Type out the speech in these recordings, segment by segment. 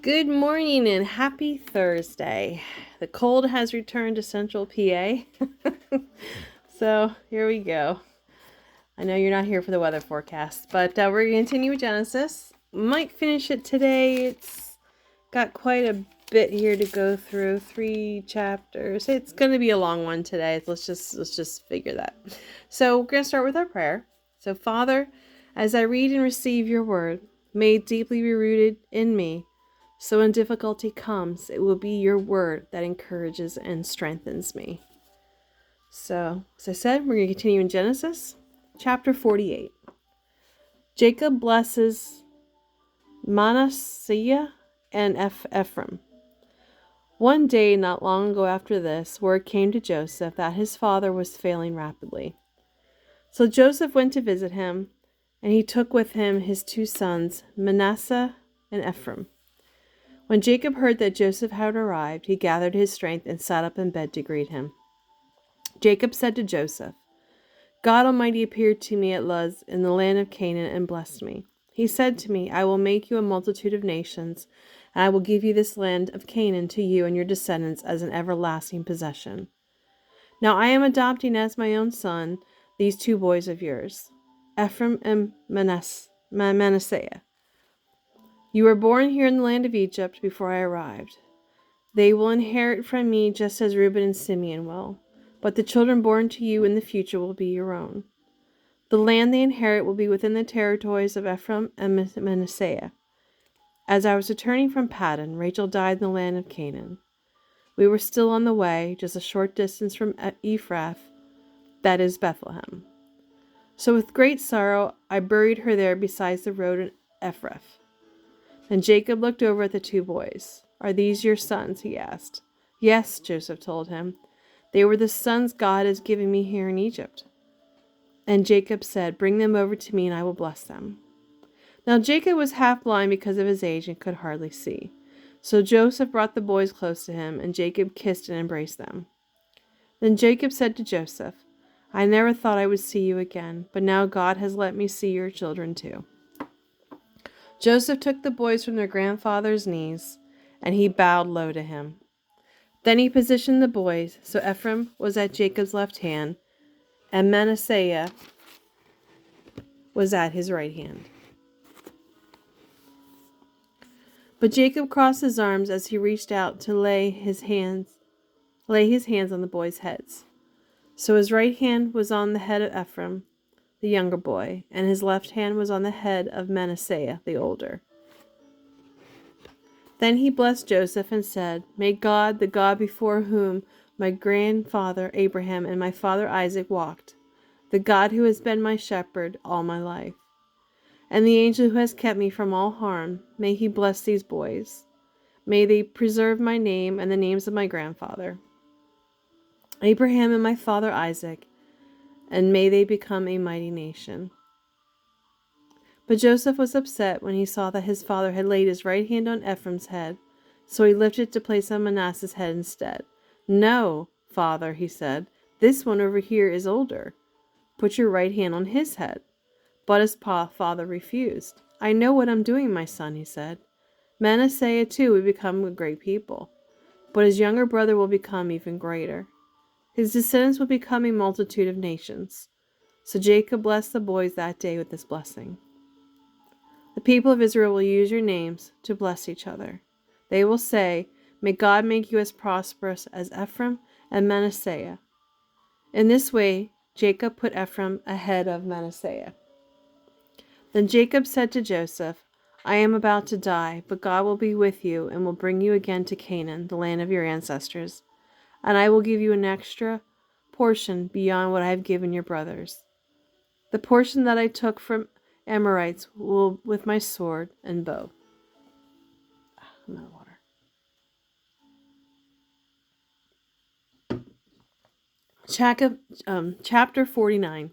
Good morning and happy Thursday. The cold has returned to central PA. So here we go. I know you're not here for the weather forecast, but we're going to continue with Genesis. Might finish it today. It's got quite a bit here to go through. 3 chapters. It's going to be a long one today. Let's just figure that. So we're going to start with our prayer. So Father, as I read and receive your word, may it deeply be rooted in me. So when difficulty comes, it will be your word that encourages and strengthens me. So, as I said, we're going to continue in Genesis, chapter 48. Jacob blesses Manasseh and Ephraim. One day, not long ago after this, word came to Joseph that his father was failing rapidly. So Joseph went to visit him, and he took with him his 2 sons, Manasseh and Ephraim. When Jacob heard that Joseph had arrived, he gathered his strength and sat up in bed to greet him. Jacob said to Joseph, God Almighty appeared to me at Luz in the land of Canaan and blessed me. He said to me, I will make you a multitude of nations, and I will give you this land of Canaan to you and your descendants as an everlasting possession. Now I am adopting as my own son these 2 boys of yours, Ephraim and Manasseh. You were born here in the land of Egypt before I arrived. They will inherit from me just as Reuben and Simeon will, but the children born to you in the future will be your own. The land they inherit will be within the territories of Ephraim and Manasseh. As I was returning from Paddan, Rachel died in the land of Canaan. We were still on the way, just a short distance from Ephraim, that is Bethlehem. So with great sorrow I buried her there beside the road in Ephraim. Then Jacob looked over at the 2 boys. Are these your sons? He asked. Yes, Joseph told him. They were the sons God has given me here in Egypt. And Jacob said, Bring them over to me and I will bless them. Now Jacob was half blind because of his age and could hardly see. So Joseph brought the boys close to him, and Jacob kissed and embraced them. Then Jacob said to Joseph, I never thought I would see you again, but now God has let me see your children too. Joseph took the boys from their grandfather's knees, and he bowed low to him. Then he positioned the boys so Ephraim was at Jacob's left hand, and Manasseh was at his right hand. But Jacob crossed his arms as he reached out to lay his hands on the boys' heads. So his right hand was on the head of Ephraim, the younger boy, and his left hand was on the head of Manasseh, the older. Then he blessed Joseph and said, May God, the God before whom my grandfather Abraham and my father Isaac walked, the God who has been my shepherd all my life, and the angel who has kept me from all harm, may he bless these boys. May they preserve my name and the names of my grandfather Abraham and my father Isaac, and may they become a mighty nation. But Joseph was upset when he saw that his father had laid his right hand on Ephraim's head, so he lifted it to place on Manasseh's head instead. No, father, he said, this one over here is older. Put your right hand on his head. But his father refused. I know what I'm doing, my son, he said. Manasseh too will become a great people, but his younger brother will become even greater. His descendants will become a multitude of nations. So Jacob blessed the boys that day with this blessing. The people of Israel will use your names to bless each other. They will say, May God make you as prosperous as Ephraim and Manasseh. In this way, Jacob put Ephraim ahead of Manasseh. Then Jacob said to Joseph, I am about to die, but God will be with you and will bring you again to Canaan, the land of your ancestors. And I will give you an extra portion beyond what I have given your brothers. The portion that I took from Amorites will with my sword and bow. I'm out of water. Chapter 49.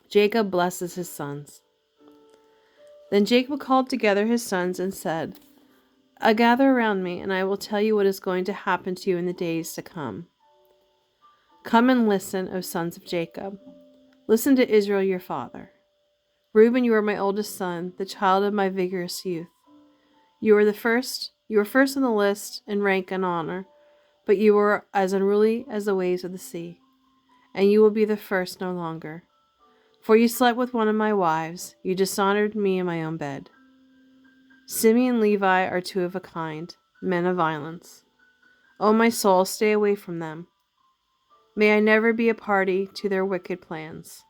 Jacob blesses his sons. Then Jacob called together his sons and said, Gather around me, and I will tell you what is going to happen to you in the days to come. Come and listen, O sons of Jacob. Listen to Israel your father. Reuben, you are my oldest son, the child of my vigorous youth. You are the first You were first on the list in rank and honor, but you were as unruly as the waves of the sea, and you will be the first no longer. For you slept with one of my wives, you dishonored me in my own bed. Simeon and Levi are two of a kind, men of violence. O my soul, stay away from them. May I never be a party to their wicked plans.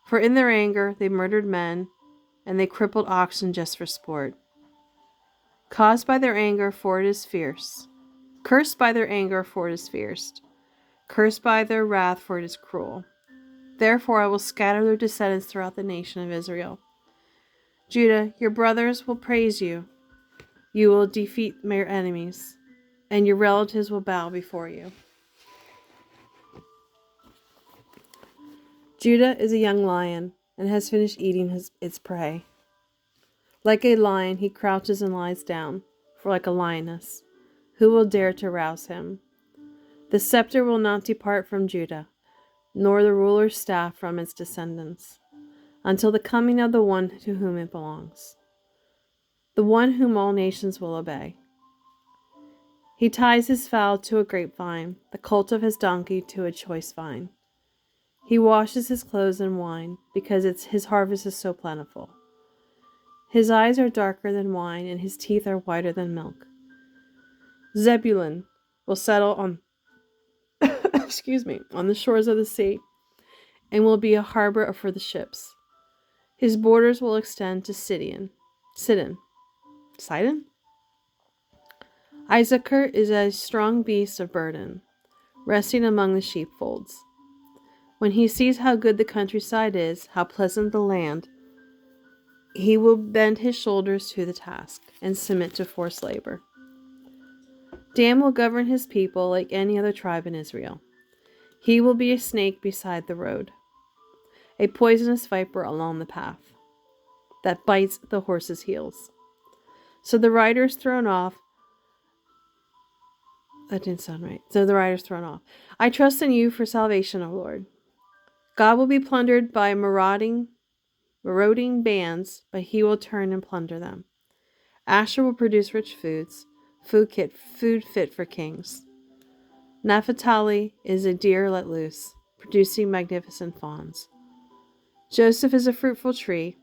For in their anger they murdered men, and they crippled oxen just for sport. Caused by their anger, for it is fierce. Cursed by their anger, for it is fierce. Cursed by their wrath, for it is cruel. Therefore I will scatter their descendants throughout the nation of Israel. Judah, your brothers will praise you. You will defeat your enemies, and your relatives will bow before you. Judah is a young lion and has finished eating its prey. Like a lion, he crouches and lies down, for like a lioness, who will dare to rouse him? The scepter will not depart from Judah, nor the ruler's staff from its descendants, until the coming of the one to whom it belongs, the one whom all nations will obey. He ties his fowl to a grapevine, the colt of his donkey to a choice vine. He washes his clothes in wine, because his harvest is so plentiful. His eyes are darker than wine, and his teeth are whiter than milk. Zebulun will settle on on the shores of the sea, and will be a harbor for the ships. His borders will extend to Sidon. Issachar is a strong beast of burden, resting among the sheepfolds. When he sees how good the countryside is, how pleasant the land, he will bend his shoulders to the task and submit to forced labor. Dan will govern his people like any other tribe in Israel. He will be a snake beside the road, a poisonous viper along the path that bites the horse's heels. So the rider is thrown off. That didn't sound right. So the rider is thrown off. I trust in you for salvation, O Lord. God will be plundered by marauding bands, but he will turn and plunder them. Asher will produce rich food fit for kings. Naphtali is a deer let loose, producing magnificent fawns. Joseph is a fruitful tree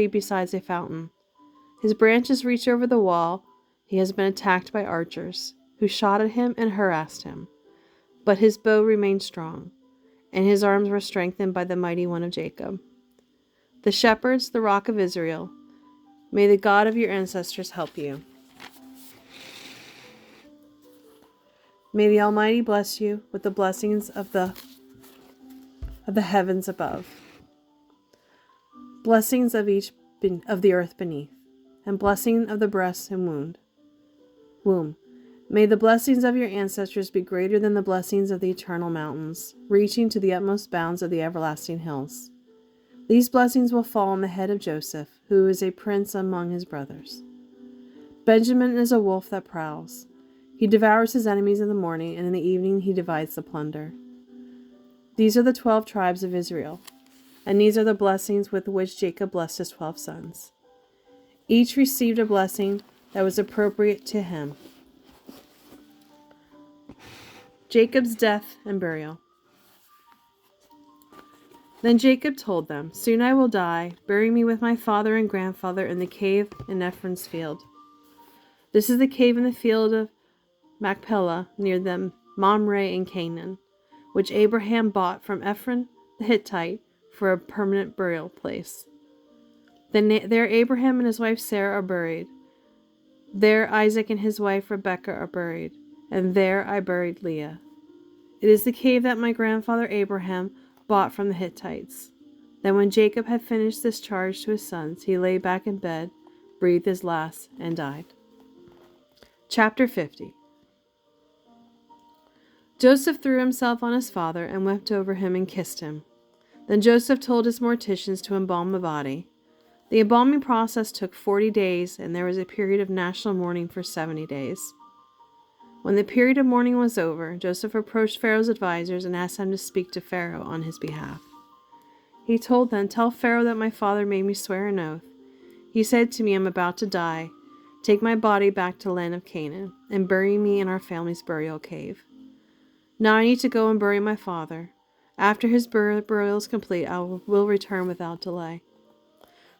beside a fountain. His branches reach over the wall. He has been attacked by archers, who shot at him and harassed him. But his bow remained strong, and his arms were strengthened by the mighty one of Jacob. The shepherds, the rock of Israel, may the God of your ancestors help you. May the Almighty bless you with the blessings of the heavens above, blessings of the earth beneath, and blessing of the breast and womb. May the blessings of your ancestors be greater than the blessings of the eternal mountains, reaching to the utmost bounds of the everlasting hills. These blessings will fall on the head of Joseph, who is a prince among his brothers. Benjamin is a wolf that prowls. He devours his enemies in the morning, and in the evening he divides the plunder. These are the 12 tribes of Israel, and these are the blessings with which Jacob blessed his 12 sons. Each received a blessing that was appropriate to him. Jacob's death and burial. Then Jacob told them, "Soon I will die. Bury me with my father and grandfather in the cave in Ephrain's field. This is the cave in the field of Machpelah, near the Mamre in Canaan, which Abraham bought from Ephrain the Hittite for a permanent burial place. There Abraham and his wife Sarah are buried. There Isaac and his wife Rebekah are buried, and there I buried Leah. It is the cave that my grandfather Abraham bought from the Hittites." Then when Jacob had finished this charge to his sons, he lay back in bed, breathed his last, and died. Chapter 50. Joseph threw himself on his father and wept over him and kissed him. Then Joseph told his morticians to embalm the body. The embalming process took 40 days, and there was a period of national mourning for 70 days. When the period of mourning was over, Joseph approached Pharaoh's advisors and asked them to speak to Pharaoh on his behalf. He told them, "Tell Pharaoh that my father made me swear an oath. He said to me, 'I'm about to die. Take my body back to the land of Canaan and bury me in our family's burial cave. Now I need to go and bury my father. After his burial is complete, I will return without delay."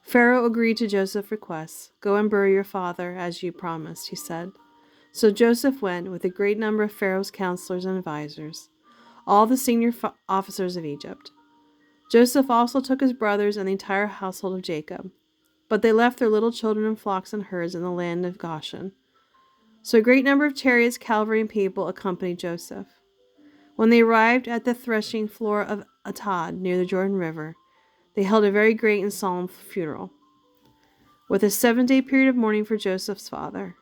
Pharaoh agreed to Joseph's request. "Go and bury your father, as you promised," he said. So Joseph went with a great number of Pharaoh's counselors and advisors, all the senior officers of Egypt. Joseph also took his brothers and the entire household of Jacob, but they left their little children and flocks and herds in the land of Goshen. So a great number of chariots, cavalry, and people accompanied Joseph. When they arrived at the threshing floor of Atad near the Jordan River, they held a very great and solemn funeral, with a 7-day period of mourning for Joseph's father.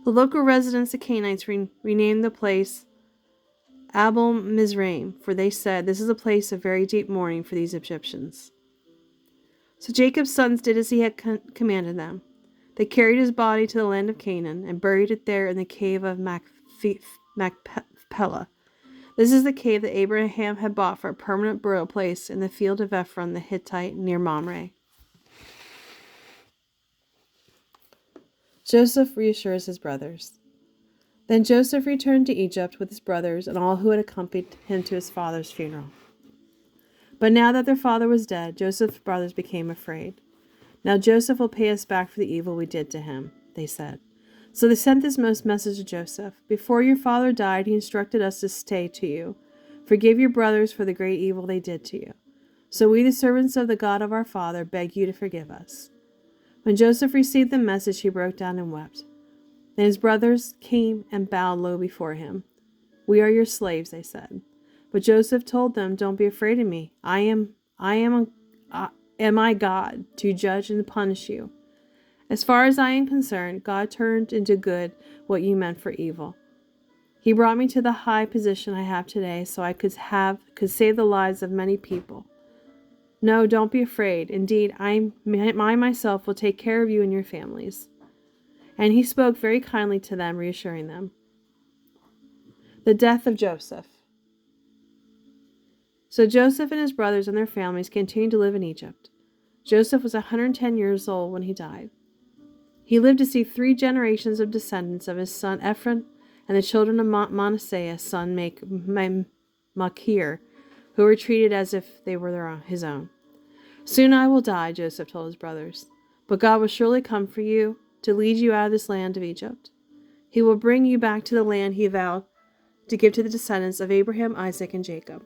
The local residents, the Canaanites, renamed the place Abel Mizraim, for they said, "This is a place of very deep mourning for these Egyptians." So Jacob's sons did as he had commanded them. They carried his body to the land of Canaan and buried it there in the cave of Machpelah. This is the cave that Abraham had bought for a permanent burial place in the field of Ephrain the Hittite near Mamre. Joseph reassures his brothers. Then Joseph returned to Egypt with his brothers and all who had accompanied him to his father's funeral. But now that their father was dead, Joseph's brothers became afraid. "Now Joseph will pay us back for the evil we did to him," they said. So they sent this message to Joseph: "Before your father died, he instructed us to say to you, 'Forgive your brothers for the great evil they did to you.' So we, the servants of the God of our father, beg you to forgive us." When Joseph received the message, he broke down and wept. Then his brothers came and bowed low before him. "We are your slaves," they said. But Joseph told them, "Don't be afraid of me. Am I God to judge and punish you? As far as I am concerned, God turned into good what you meant for evil. He brought me to the high position I have today so I could save the lives of many people. No, don't be afraid. Indeed, I myself will take care of you and your families." And he spoke very kindly to them, reassuring them. The death of Joseph. So Joseph and his brothers and their families continued to live in Egypt. Joseph was 110 years old when he died. He lived to see 3 generations of descendants of his son Ephrain and the children of Manasseh, son Machir, who were treated as if they were his own. "Soon I will die," Joseph told his brothers, "but God will surely come for you to lead you out of this land of Egypt. He will bring you back to the land he vowed to give to the descendants of Abraham, Isaac, and Jacob."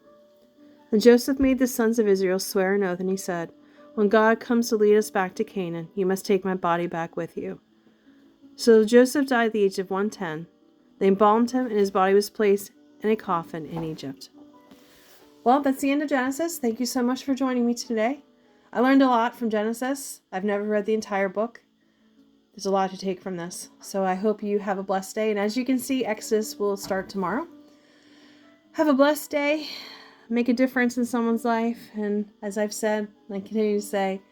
And Joseph made the sons of Israel swear an oath, and he said, "When God comes to lead us back to Canaan, you must take my body back with you." So Joseph died at the age of 110. They embalmed him, and his body was placed in a coffin in Egypt. Well, that's the end of Genesis. Thank you so much for joining me today. I learned a lot from Genesis. I've never read the entire book. There's a lot to take from this. So I hope you have a blessed day. And as you can see, Exodus will start tomorrow. Have a blessed day. Make a difference in someone's life. And as I've said, and I continue to say,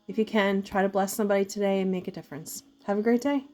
if you can, try to bless somebody today and make a difference. Have a great day.